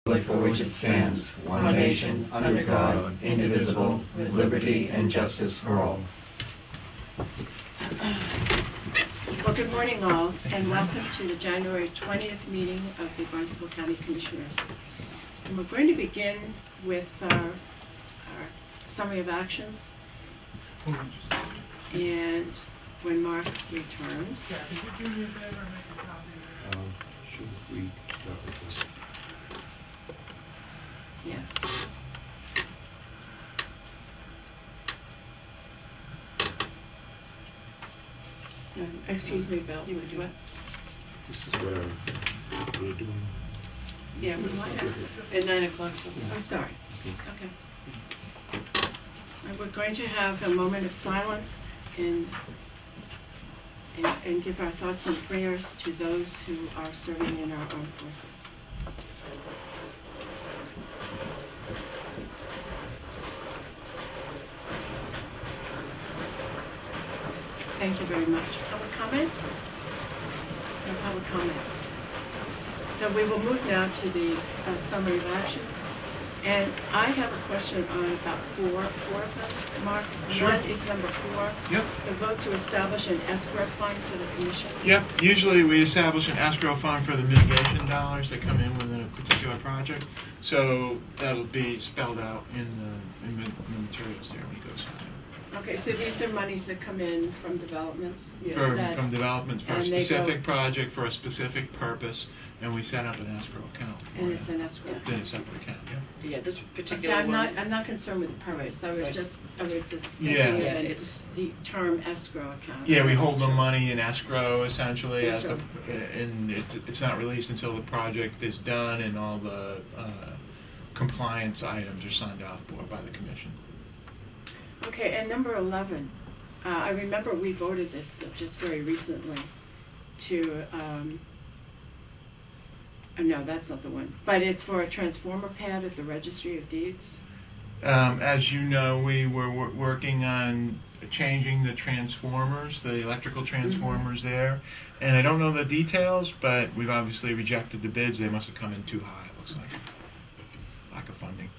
for which it stands, one nation, under God, indivisible, with liberty and justice for all. Well, good morning all, and welcome to the January 20th meeting of the Barnstable County Commissioners. And we're going to begin with our summary of actions. And when Mark returns, Should we start with this? yes. Excuse me, Bill. You would do it? This is where we're doing. Yeah, we might have. At 9 o'clock. Oh, sorry. Okay. And we're going to have a moment of silence and give our thoughts and prayers to those who are serving in our armed forces. Thank you very much. Public comment? No public comment. So we will move now to the summary of actions. And I have a question on about four of them. Mark, Sure. One is number 4. Yep. The vote to establish an escrow fund for the commission. Yep. Usually we establish an escrow fund for the mitigation dollars that come in within a particular project. So that'll be spelled out in the materials there when you go sign it. Okay, so these are monies that come in from developments? From developments for a and they specific go- project for a specific purpose, and we set up an escrow account. And it's an escrow. Then a separate account. Yeah. Yeah, this Okay, particular I'm one. not concerned with the permits. I was Right. just thinking Yeah. of Yeah, it, it's- the term escrow account. Yeah, we hold the money in escrow essentially, Sure. and it's not released until the project is done and all the compliance items are signed off for by the commission. Okay, and number 11, I remember we voted this just very recently to, no, that's not the one, but it's for a transformer pad at the Registry of Deeds. As you know, we were working on changing the transformers, the electrical transformers there, and I don't know the details, but we've obviously rejected the bids. They must have come in too high, it looks like. Lack of funding.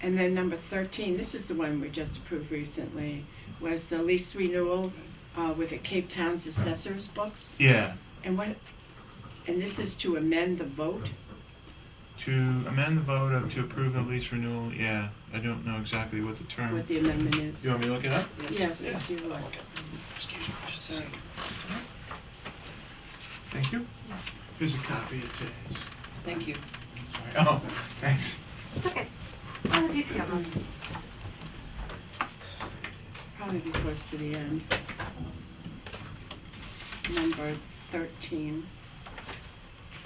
And then number 13, this is the one we just approved recently, was the lease renewal with the Cape Town's assessors books. Yeah. And this is to amend the vote? To amend the vote to approve the lease renewal, yeah. I don't know exactly what the term. What the amendment is? You want me to look it up? Yes, if you would. Excuse me just a Sorry. second. Thank you. Here's a copy of today's. Thank you. Sorry. Oh, thanks. It's okay. As long as you come on. Probably be close to the end. Number 13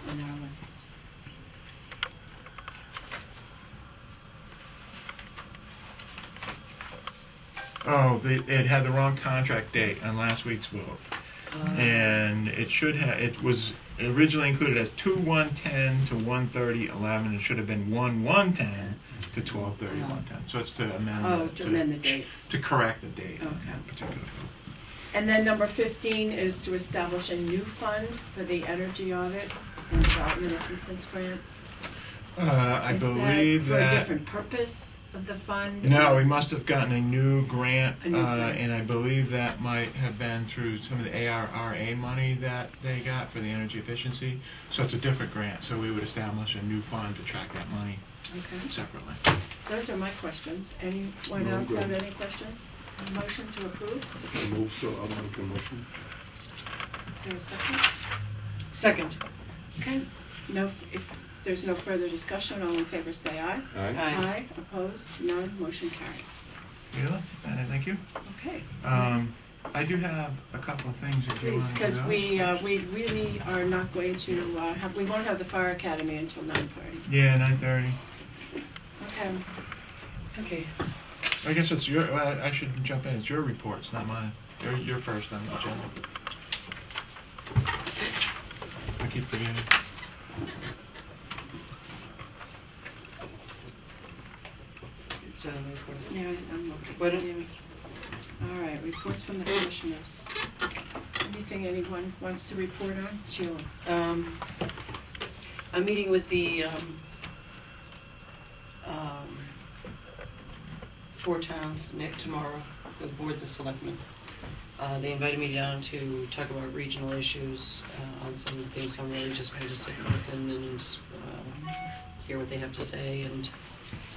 on our list. Oh, it had the wrong contract date on last week's vote. And it should have, it was originally included as 2/1/10 to 1/30/11. It should have been 1/1/10 to 12/30/1/10. So it's to amend. Oh, to amend the dates. To correct the date on Okay. that particular vote. And then number 15 is to establish a new fund for the energy audit and development assistance grant. I Is believe that for a that. different purpose of the fund? No, we must have gotten a new grant, A new grant. and I believe that might have been through some of the ARRA money that they got for the energy efficiency. So it's a different grant, so we would establish a new fund to track that money Okay. separately. Those are my questions. Anyone No, else good. have any questions? A motion to approve? I move, so I'll make a motion. Is there a second? Second. Okay. No, if there's no further discussion, all in favor say aye. Aye. Aye. Opposed? None. Motion carries. Really? Thank you. Okay. I do have a couple of things if you Please, want to because go. we really are not going to we won't have the fire academy until 9:30. Yeah, 9:30. Okay. Okay. I guess it's your. I should jump in. It's your reports, not mine. You're first on the agenda. I keep forgetting. It's reports. Yeah, I'm looking. What- Yeah. All right, reports from the commissioners. Anything anyone wants to report on? Sheila? I'm meeting with the 4 towns tomorrow, the boards of selectmen. They invited me down to talk about regional issues on some things, so I'm really just going to sit and listen and hear what they have to say. And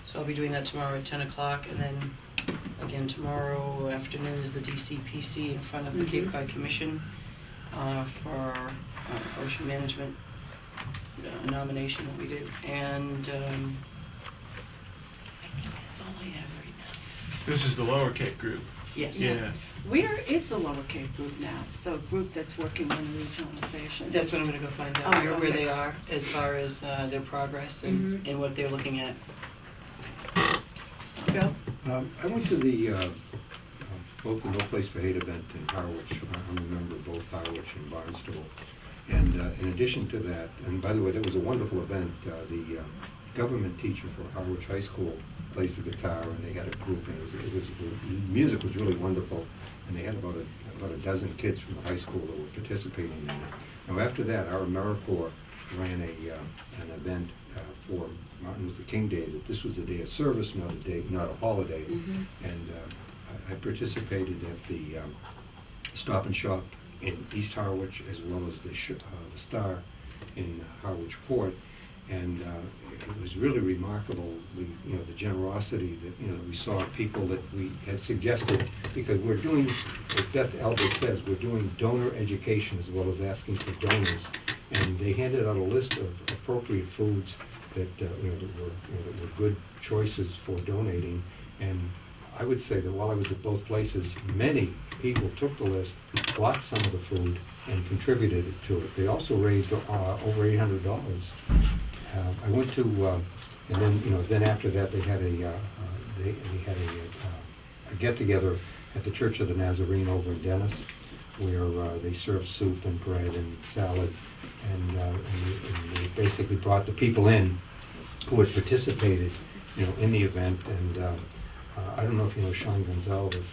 so I'll be doing that tomorrow at 10 o'clock, and then again tomorrow afternoon is the DCPC in front of the Cape Cod Commission for ocean management nomination that we do. And I think that's all I have right now. This is the Lower Cape group. Yes. Yeah. Where is the Lower Cape group now? The group that's working on regionalization? That's what I'm going to go find out, Oh, where okay. they are as far as their progress and, and what they're looking at. Bill? I went to the both the No Place for Hate event in Harwich. I'm a member of both Harwich and Barnstable. And in addition to that, and by the way, that was a wonderful event. The government teacher for Harwich High School plays the guitar, and they had a group, and the music was really wonderful. And they had about a dozen kids from the high school that were participating in it. Now after that, our AmeriCorps ran an event for Martin Luther King Day. That this was a day of service, not a holiday. And I participated at the Stop and Shop in East Harwich, as well as the Star in Harwich Port. And it was really remarkable, the generosity that we saw people that we had suggested, because we're doing, as Beth Albert says, we're doing donor education as well as asking for donors. And they handed out a list of appropriate foods that that were good choices for donating. And I would say that while I was at both places, many people took the list, bought some of the food, and contributed to it. They also raised over $800. I went to, and then after that they had a get together at the Church of the Nazarene over in Dennis, where they served soup and bread and salad, and they basically brought the people in who had participated, in the event. And I don't know if you know Sean Gonzalez.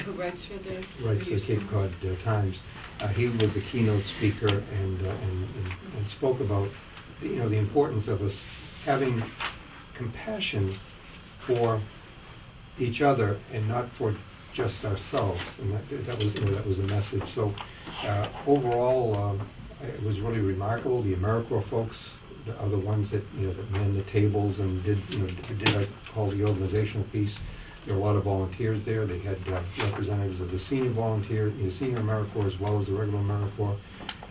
Who writes for the Cape Cod Times. He was the keynote speaker and spoke about the importance of us having compassion for each other and not for just ourselves, and that was the message. So overall, it was really remarkable. The AmeriCorps folks are the ones that that manned the tables and did all the organizational piece. There were a lot of volunteers there. They had representatives of the senior senior AmeriCorps as well as the regular AmeriCorps.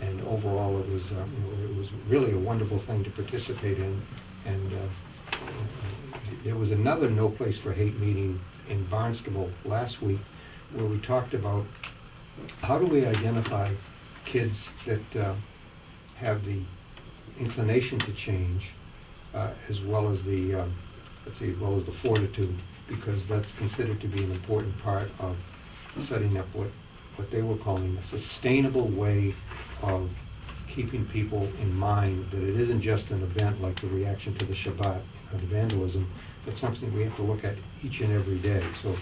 And overall, it was really a wonderful thing to participate in. And there was another No Place for Hate meeting in Barnstable last week, where we talked about how do we identify kids that have the inclination to change, as well as the fortitude, because that's considered to be an important part of setting up what they were calling a sustainable way of keeping people in mind, that it isn't just an event like the reaction to the Shabbat, the vandalism, but something we have to look at each and every day. So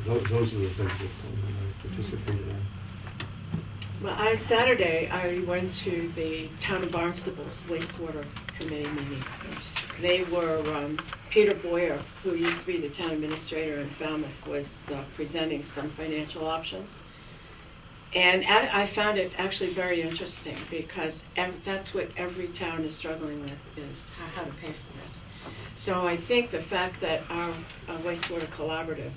those are the things that I participated in. Well, Saturday I went to the Town of Barnstable's wastewater committee meeting. They were, Peter Boyer, who used to be the town administrator in Falmouth, was presenting some financial options. And I found it actually very interesting, because that's what every town is struggling with, is how to pay for this. So I think the fact that our wastewater collaborative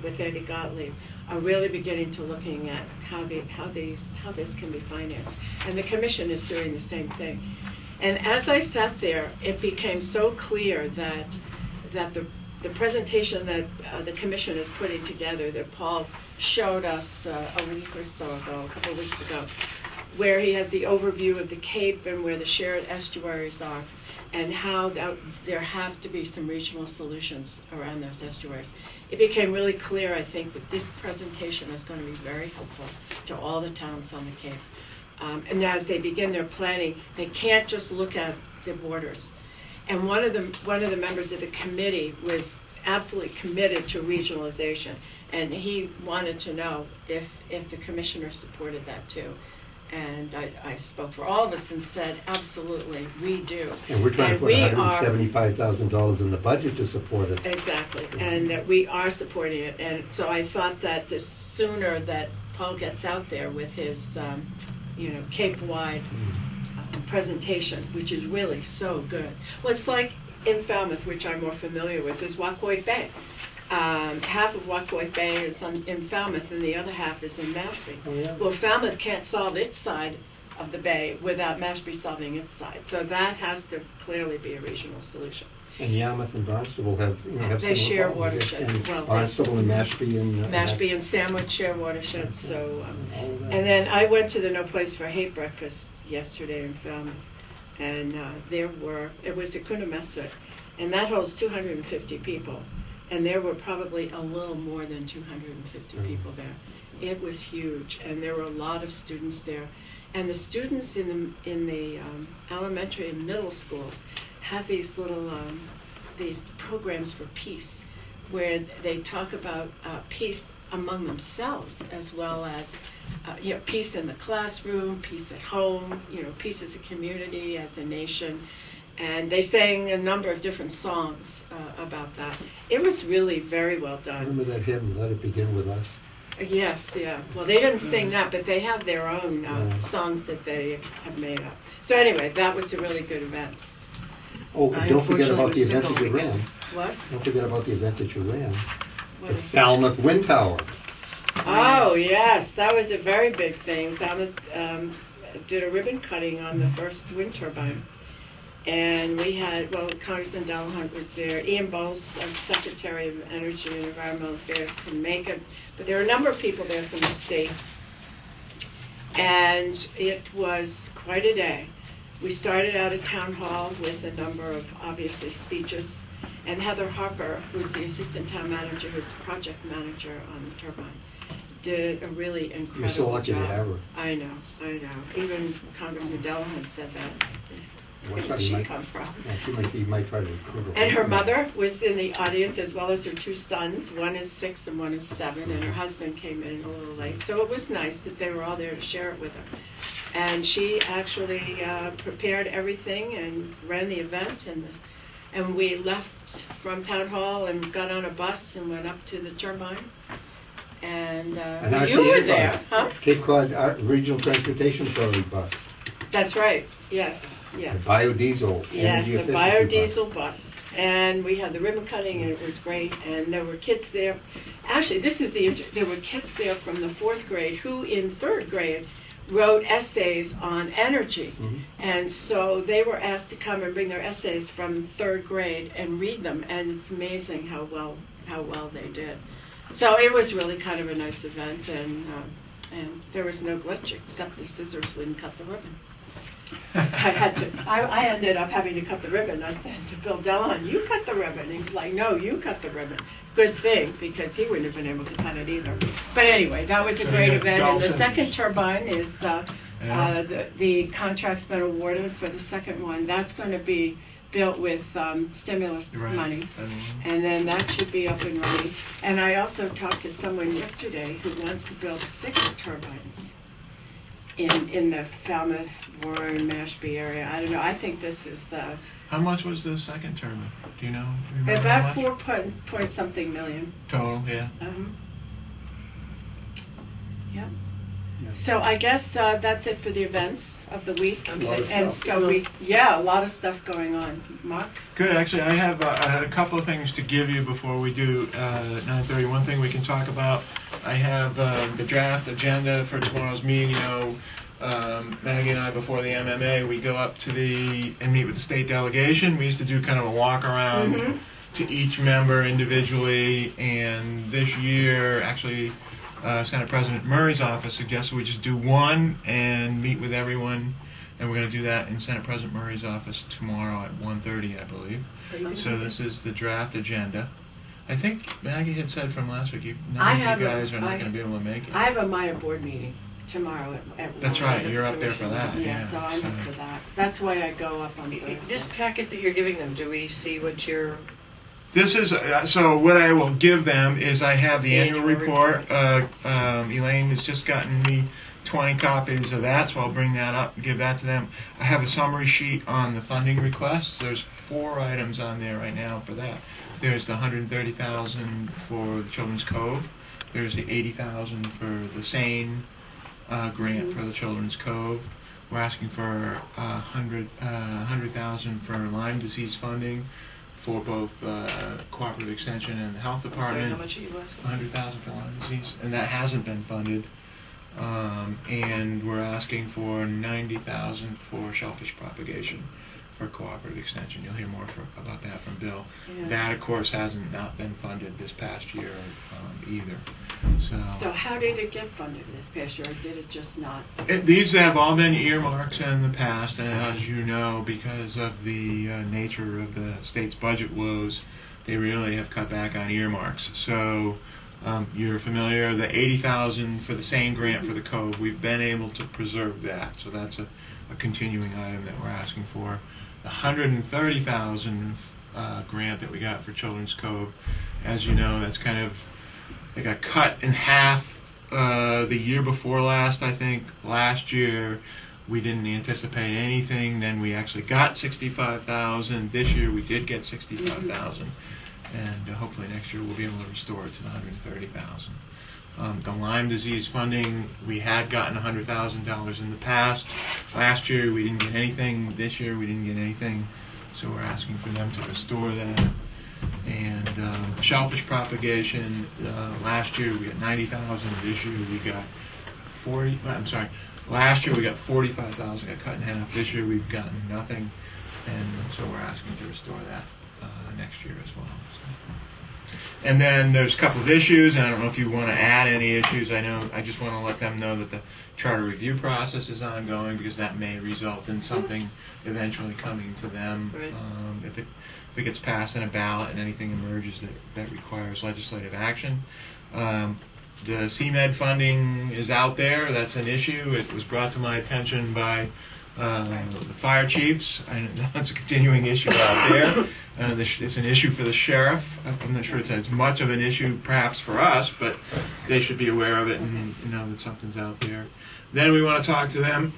with Eddie Gottlieb are really beginning to looking at how this can be financed. And the commission is doing the same thing. And as I sat there, it became so clear that the presentation that the commission is putting together, that Paul showed us a week or so ago, a couple of weeks ago, where he has the overview of the Cape and where the shared estuaries are, and how there have to be some regional solutions around those estuaries. It became really clear, I think, that this presentation is going to be very helpful to all the towns on the Cape. And as they begin their planning, they can't just look at the borders. And one of the members of the committee was absolutely committed to regionalization, and he wanted to know if the commissioner supported that too. And I spoke for all of us and said, absolutely, we do. And we're trying to And put we are- $175,000 in the budget to support it. Exactly, and that we are supporting it. And so I thought that the sooner that Paul gets out there with his, Cape-wide presentation, which is really so good. Well, it's like in Falmouth, which I'm more familiar with, is Wacoit Bay. Half of Wacoit Bay is in Falmouth, and the other half is in Mashpee. Oh, yeah. Well, Falmouth can't solve its side of the bay without Mashpee solving its side. So that has to clearly be a regional solution. And Yarmouth and Barnstable have, have They similar share problems. watersheds. And Well, Barnstable and Mashpee and... Mashpee and Sandwich share watersheds. So, all of that. and then I went to the No Place for Hate breakfast yesterday in Falmouth, and it was a Kunamessa, and that holds 250 people. And there were probably a little more than 250 people there. It was huge, and there were a lot of students there. And the students in the elementary and middle schools have these little these programs for peace, where they talk about peace among themselves as well as peace in the classroom, peace at home, peace as a community, as a nation. And they sang a number of different songs about that. It was really very well done. Remember that hymn, Let It Begin With Us? Yes, yeah. Well, they didn't sing that, but they have their own songs that they have made up. So anyway, that was a really good event. Oh, I don't forget unfortunately about the was sick event all that you weekend. ran. What? Don't forget about the event that you ran. What? The Falmouth Wind Tower. Oh, yes. That was a very big thing. Falmouth did a ribbon cutting on the first wind turbine. And we had, Congressman Delahunt was there. Ian Bowles, Secretary of Energy and Environmental Affairs, couldn't make it. But there were a number of people there from the state. And it was quite a day. We started out at Town Hall with a number of, obviously, speeches. And Heather Harper, who's the assistant town manager, who's the project manager on the turbine, did a really incredible You're so lucky job. to have her. I know. Even Congressman Delahunt said that. Well, Where did she come from? Yeah, he might try to recruit her. And her mother was in the audience, as well as her two sons. One is 6 and one is 7, and her husband came in a little late. So it was nice that they were all there to share it with her. And she actually prepared everything and ran the event, and we left from Town Hall and got on a bus and went up to the turbine. And our you were TA there, bus, huh? Cape Cod Regional Transportation Authority bus. That's right. Yes, yes. The biodiesel. Yes, energy a efficiency biodiesel bus. And we had the ribbon cutting, and it was great. And there were kids there. Actually, there were kids there from the 4th grade who, in 3rd grade, wrote essays on energy. Mhm. And so they were asked to come and bring their essays from 3rd grade and read them. And it's amazing how well they did. So it was really kind of a nice event, and there was no glitch except the scissors wouldn't cut the ribbon. I ended up having to cut the ribbon. I said to Bill Delahunt, "You cut the ribbon." He's like, "No, you cut the ribbon." Good thing, because he wouldn't have been able to cut it either. But anyway, that was a So great you event. got And the dolphins. second turbine is Yeah. the contract's been awarded for the second one. That's going to be built with stimulus Right. money. And And then that should be up and running. And I also talked to someone yesterday who wants to build 6 turbines in the Falmouth, Warren, Mashpee area. I don't know. I think this is how much was the second turbine? Do you know? Remember about how much? 4 something million. Total, yeah. Yep. Yeah. So I guess that's it for the events of the week. A lot of And stuff. so a lot of stuff going on. Mark? Good. Actually, I had a couple of things to give you before we do 9:30. One thing we can talk about, I have the draft agenda for tomorrow's meeting. Maggie and I, before the MMA, we go up to and meet with the state delegation. We used to do kind of a walk around Mhm. to each member individually, and this year, actually, Senate President Murray's office suggested we just do one and meet with everyone, and we're going to do that in Senate President Murray's office tomorrow at 1:30, I believe. So this is the draft agenda. I think Maggie had said from last week, none of you guys are not going to be able to make it. I have a Maya board meeting tomorrow at That's 1. right, you're up there for that, Yeah, yeah. so I'm up for that. That's why I go up on Thursday. This packet that you're giving them, do we see what you're... This is, so what I will give them is I have the The annual annual report. Elaine has just gotten me 20 copies of that, so I'll bring that up and give that to them. I have a summary sheet on the funding requests. There's 4 items on there right now for that. There's the $130,000 for the Children's Cove. There's the $80,000 for the SANE grant for the Children's Cove. We're asking for $100,000 for Lyme disease funding for both Cooperative Extension and the Health Sorry, Department. how much are you asking? $100,000 for Lyme disease, and that hasn't been funded. And we're asking for $90,000 for shellfish propagation for Cooperative Extension. You'll hear more about that from Bill. Yeah. That, of course, hasn't not been funded this past year either. So how did it get funded this past year, or did it just not? These have all been earmarks in the past, and as you know, because of the nature of the state's budget woes, they really have cut back on earmarks. So you're familiar, the $80,000 for the SANE grant for the Cove, we've been able to preserve that, so that's a continuing item that we're asking for. The $130,000 grant that we got for Children's Cove, as you know, that's kind of, they got cut in half the year before last, I think. Last year we didn't anticipate anything, then we actually got $65,000. This year we did get $65,000, and hopefully next year we'll be able to restore it to the $130,000. The Lyme disease funding, we had gotten $100,000 in the past. Last year we didn't get anything. This year we didn't get anything, so we're asking for them to restore that. And shellfish propagation, last year we got $90,000. This year we got last year we got $45,000, got cut in half. This year we've gotten nothing, and so we're asking to restore that next year as well. So. And then there's a couple of issues, and I don't know if you want to add any issues. I just want to let them know that the charter review process is ongoing, because that may result in something eventually coming to them. Right. If it gets passed in a ballot and anything emerges that requires legislative action. The CMed funding is out there. That's an issue. It was brought to my attention by the fire chiefs, and that's a continuing issue out there. It's an issue for the sheriff. I'm not sure it's as much of an issue perhaps for us, but they should be aware of it and know that something's out there. Then we want to talk to them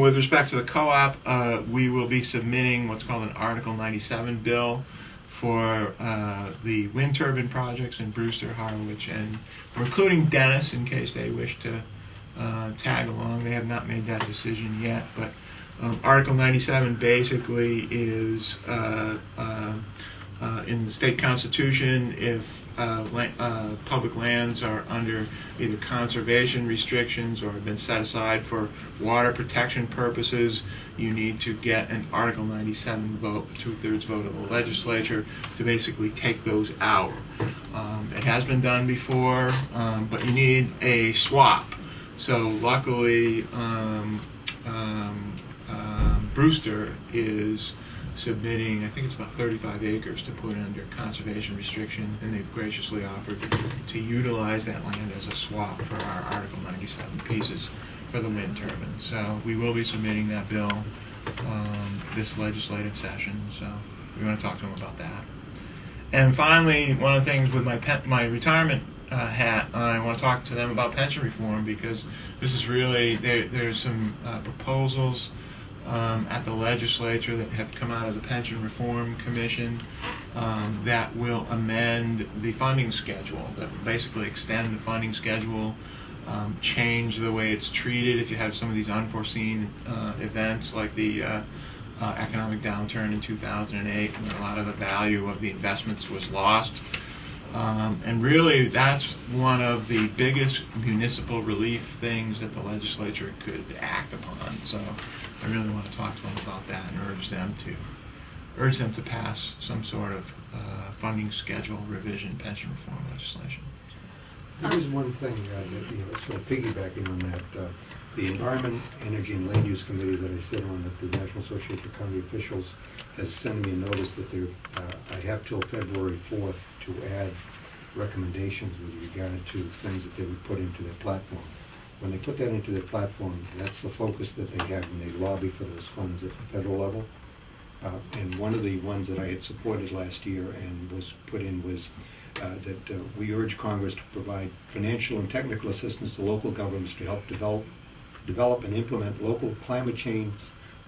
with respect to the co-op. We will be submitting what's called an Article 97 bill for the wind turbine projects in Brewster, Harwich, and we're including Dennis in case they wish to tag along. They have not made that decision yet, but Article 97 basically is in the state constitution, if public lands are under either conservation restrictions or have been set aside for water protection purposes, you need to get an Article 97 vote, a 2/3 vote of the legislature, to basically take those out. It has been done before, but you need a swap. So luckily, Brewster is submitting, I think it's about 35 acres to put under conservation restriction, and they've graciously offered to utilize that land as a swap for our Article 97 pieces for the wind turbine. So we will be submitting that bill this legislative session, so we want to talk to them about that. And finally, one of the things with my retirement hat, I want to talk to them about pension reform, because this is really, there's some proposals at the legislature that have come out of the Pension Reform Commission that will amend the funding schedule, that will basically extend the funding schedule, change the way it's treated if you have some of these unforeseen events like the economic downturn in 2008, when a lot of the value of the investments was lost. And really, that's one of the biggest municipal relief things that the legislature could act upon. So I really want to talk to them about that and urge them to pass some sort of funding schedule revision, pension reform legislation. There is one thing that, sort of piggybacking on that, the Environment, Energy, and Land Use Committee that I sit on at the National Association of County Officials has sent me a notice that I have till February 4th to add recommendations with regard to things that they would put into their platform. When they put that into their platform, that's the focus that they have when they lobby for those funds at the federal level. And one of the ones that I had supported last year and was put in was that we urge Congress to provide financial and technical assistance to local governments to help develop develop and implement local climate change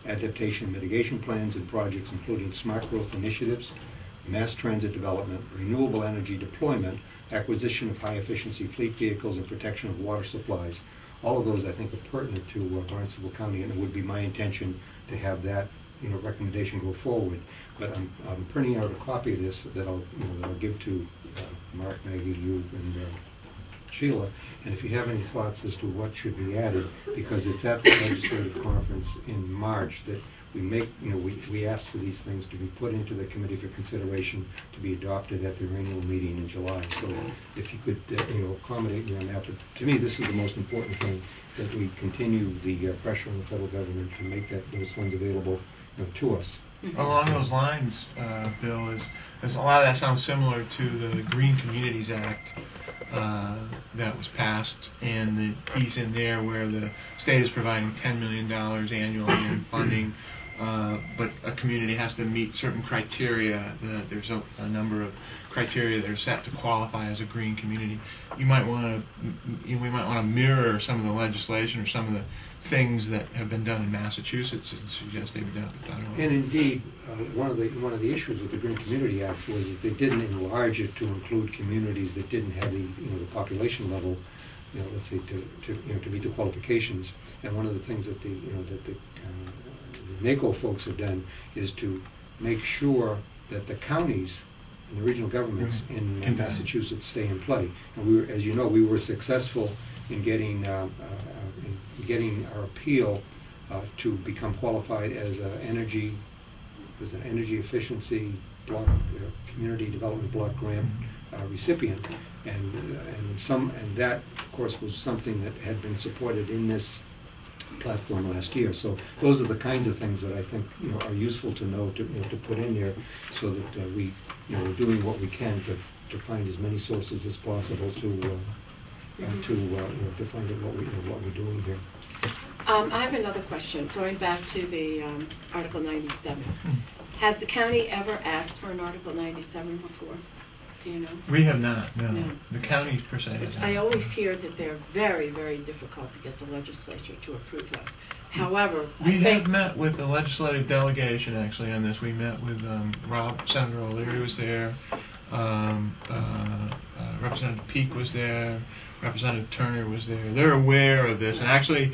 adaptation mitigation plans and projects, including smart growth initiatives, mass transit development, renewable energy deployment, acquisition of high-efficiency fleet vehicles, and protection of water supplies. All of those, I think, are pertinent to Barnstable County, and it would be my intention to have that, recommendation go forward. But I'm printing out a copy of this that I'll give to Mark, Maggie, you, and Sheila. And if you have any thoughts as to what should be added, because it's at the legislative conference in March that we asked for these things to be put into the committee for consideration to be adopted at their annual meeting in July. So if you could, accommodate me on that. But to me, this is the most important thing, that we continue the pressure on the federal government to make those funds available to us. Along those lines, Bill, is a lot of that sounds similar to the Green Communities Act that was passed, and the piece in there where the state is providing $10 million annually in funding, but a community has to meet certain criteria. There's a number of criteria that are set to qualify as a green community. We might want to mirror some of the legislation or some of the things that have been done in Massachusetts and suggest they be done at the federal level. And indeed, one of the issues with the Green Community Act was that they didn't enlarge it to include communities that didn't have the population level, let's say to meet the qualifications. And one of the things that the NACO folks have done is to make sure that the counties and the regional governments in Massachusetts stay in play. And as you know, we were successful in getting our appeal to become qualified as an energy efficiency block, community development block grant recipient, and that, of course, was something that had been supported in this platform last year. So those are the kinds of things that I think are useful to know to put in there, so that we're doing what we can to find as many sources as possible to find out what we're doing here. I have another question, going back to the Article 97. Has the county ever asked for an Article 97 before? Do you know? We have not, no. No. The counties per se. I always hear that they're very, very difficult to get the legislature to approve those. However, We have met with the legislative delegation actually on this. We met with Senator O'Leary was there, Representative Peake was there, Representative Turner was there. They're aware of this, and actually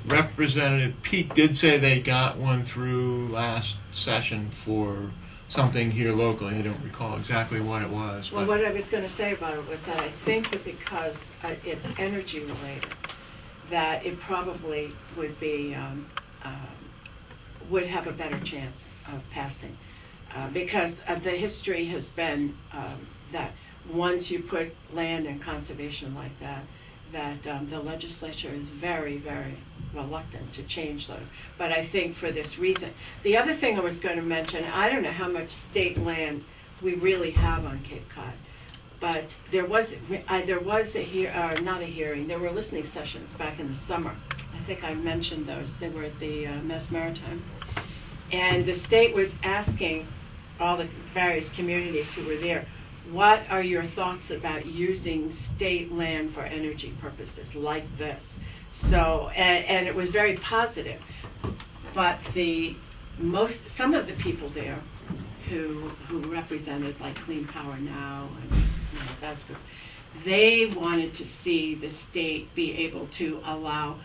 Representative Peake did say they got one through last session for something here locally. I don't recall exactly what it was. well, what I was going to say about it was that I think that because it's energy related, that it probably would be would have a better chance of passing, because the history has been that once you put land and conservation like that the legislature is very, very reluctant to change those. But I think for this reason. The other thing I was going to mention, I don't know how much state land we really have on Cape Cod, but there was not a hearing, there were listening sessions back in the summer. I think I mentioned those. They were at the Mass Maritime. And the state was asking all the various communities who were there, what are your thoughts about using state land for energy purposes like this? So, and it was very positive. But some of the people there who represented like Clean Power Now and that's good, they wanted to see the state be able to allow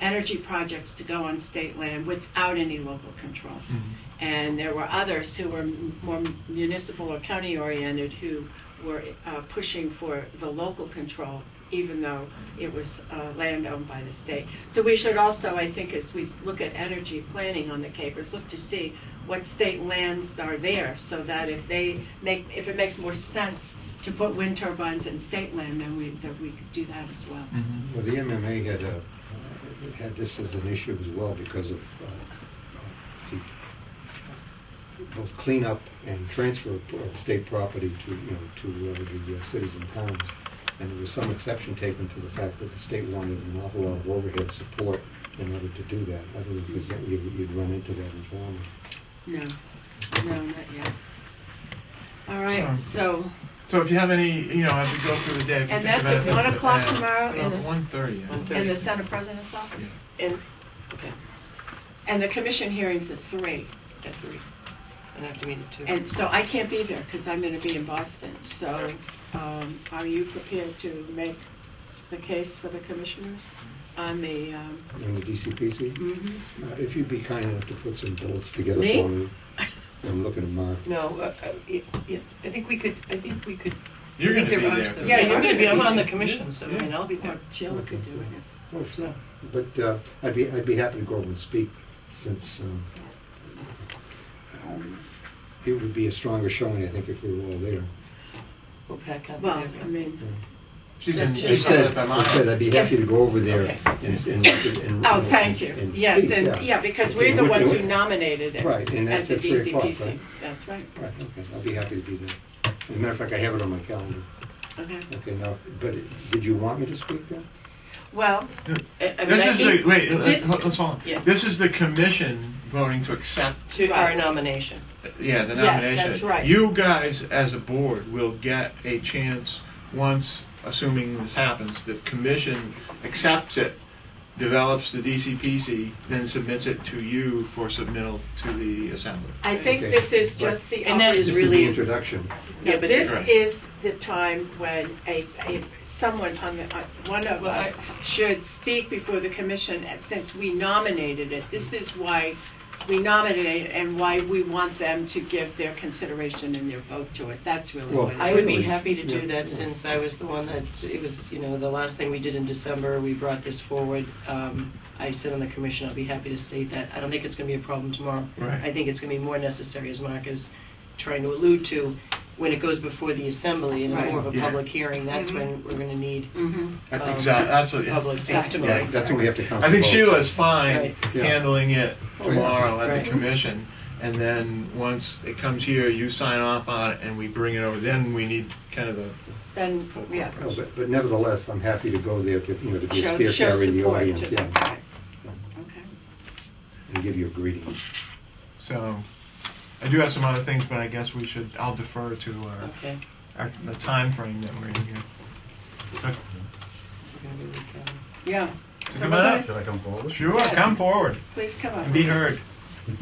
energy projects to go on state land without any local control. Mm-hmm. And there were others who were more municipal or county oriented who were pushing for the local control, even though it was land owned by the state. So we should also, I think, as we look at energy planning on the Cape, is look to see what state lands are there, so that if it makes more sense to put wind turbines in state land, then we could do that as well. Mm-hmm. Well, the MMA had this as an issue as well because of both cleanup and transfer of state property to the cities and towns, and there was some exception taken to the fact that the state wanted an awful lot of overhead support in order to do that. I don't know if you'd run into that in Vermont. No, not yet. All right, so, So if you have any, as we go through the day, if you and think that's of at anything 1 to o'clock add. tomorrow in the, 1:30. yeah. in the Senate President's office? And, okay, And the commission hearing's at 3. at 3. And I have to meet at 2. And so I can't be there because I'm going to be in Boston. So are you prepared to make the case for the commissioners on the, In the DCPC. mhm. If you'd be kind enough to put some bullets together Me? for me. I'm looking at Mark. No, I think we could, You're I think going to be there are there. some- Yeah, Yeah, you're you're gonna be, I'm on the Yeah. commission, so I mean, I'll be there. Or Sheila could do it. Oh, sure. But I'd be happy to go over and speak since it would be a stronger showing, I think, if we were all there. We'll pack up. Well, and I mean, She's That's in. I just- said I'd be happy to go over there Okay. and oh, thank you. and Yes, speak, and, yeah, because we're the ones who nominated it Right, and as that's a at 3 o'clock, DCPC. right? That's right. Right, okay, I'll be happy to be there. As a matter of fact, I have it on my calendar. Okay. Okay, now, but did you want me to speak then? Well, I mean, I This is think the, wait, this- let's hold on. Yeah. This is the commission voting to accept, to our nomination. the Yes, nomination. that's right. You guys, as a board, will get a chance once, assuming this happens, the commission accepts it, develops the DCPC, then submits it to you for submittal to the assembly. I think Okay. this is just the And that This is is really- the introduction. Yeah, but this Right. is the time when someone on the, one of Well, us should speak before the commission, since we nominated it. This is why we nominated it and why we want them to give their consideration and their vote to it. That's really Well, what it is. I would be Really? happy to do Yeah. that since I was the one that, it was, the last thing we did in December, we brought this forward. I sit on the commission, I'll be happy to state that. I don't think it's going to be a problem tomorrow. Right. I think it's going to be more necessary, as Mark is trying to allude to, when it goes before the assembly and it's Right. more of a Yeah. public hearing, that's Mhm. when we're going to need Mhm. Exactly, that's what. public testimony. Yeah, That's when we have to count I the think votes. Sheila's fine Right. Yeah. handling it Oh, yeah. tomorrow at Right. the commission, and then once it comes here, you sign off on it, and we bring it over. Then we need kind of a Then, yeah. No, but nevertheless, I'm happy to go there to, to be a Show spearcarer in the support audience, to yeah, them. Right. Okay. and give you a greeting. So. I do have some other things, but I guess I'll defer to Okay. the time frame that we're in here. So, We're gonna be with, Yeah. come on up. Should I come forward? Sure, Yes. come forward Please come up. and be heard.